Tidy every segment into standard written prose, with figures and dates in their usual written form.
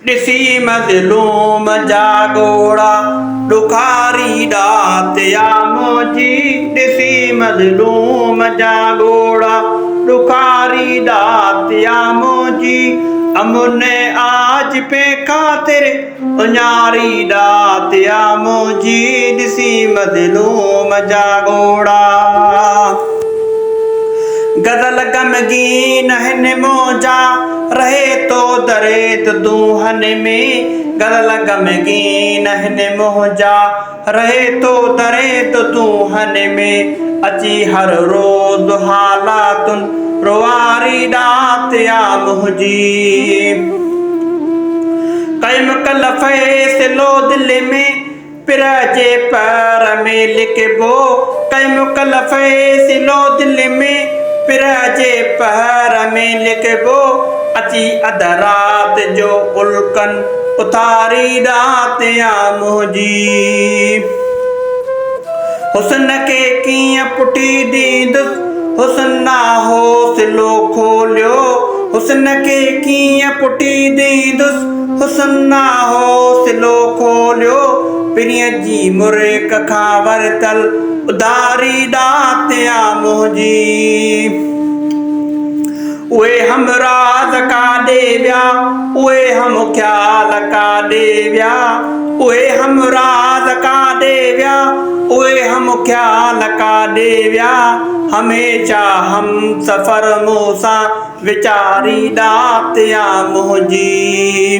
दिसी मज़लूम जा गोड़ा दुखारी दात या मोजी दिसी मज़लूम जा गोड़ा दुखारी दात या मोजी अमुने आज पे खातिर उन्यारी दात या मोजी दिसी मज़लूम जा गोड़ा गज़ल गमगीन हिन मौजा रहे तो दरेत दूहन में गज़ल गमगीन हिन मौजा रहे तो दरेत दूहन में अची हर रोज़ हालातुन रुवारी दात या मुहजी क़इम कल फ़ैसिलो दिल में पिर जे पैर में लिखबो क़इम कल फ़ैसिलो दिल में पिर जे पैर में लिखबो अची अध रात जो उल्कन उतारी दात या मुंहिंजी हुस्न के कीअं पुठी ॾींदुसि हुस्न हौसलो खोलियो हुस्न के कीअं पुठी ॾींदुसि हुस्न हौसलो खोलियो पिरीअ जी मुर्क खां वरतल उधारी दात या मुंहिंजी उहे हम राज़ काॾे विया उहे हम ख़्याल काॾे विया उहे हम राज़ काॾे विया उहे हम ख़्याल काॾे विया हमेशा हम सफ़र मूंसां वीचारी दात या मुंहिंजी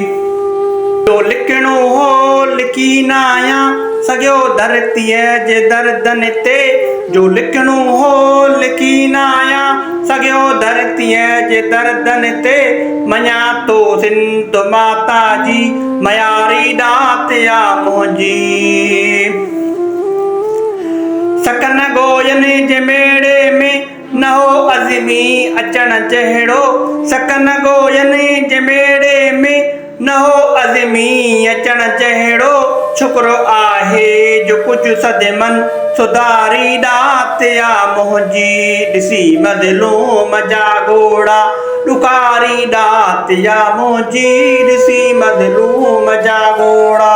जो लिखणो हो लिखी न आहियां सॼो धरतीअ जे दर्दन ते जो लिखणो हो लिखी न आहियां सॼो धरतीअ जे दर्दन ते मञा तो सिंध माता जी मयारी दात या मुंहिंजी सकन गोयन जे मेड़े में न हो अज़मी अचण जहिड़ो सकन गोयन जे मेड़े में न हो अज़मी अचण जहिड़ो शुक्र आहे जो कुझु सदमन सुधारी दात या मुंहिंजी ॾिसी मज़लूम जा गोड़ा ॾुकारी दात या मुंहिंजी ॾिसी मज़लूम जा गोड़ा।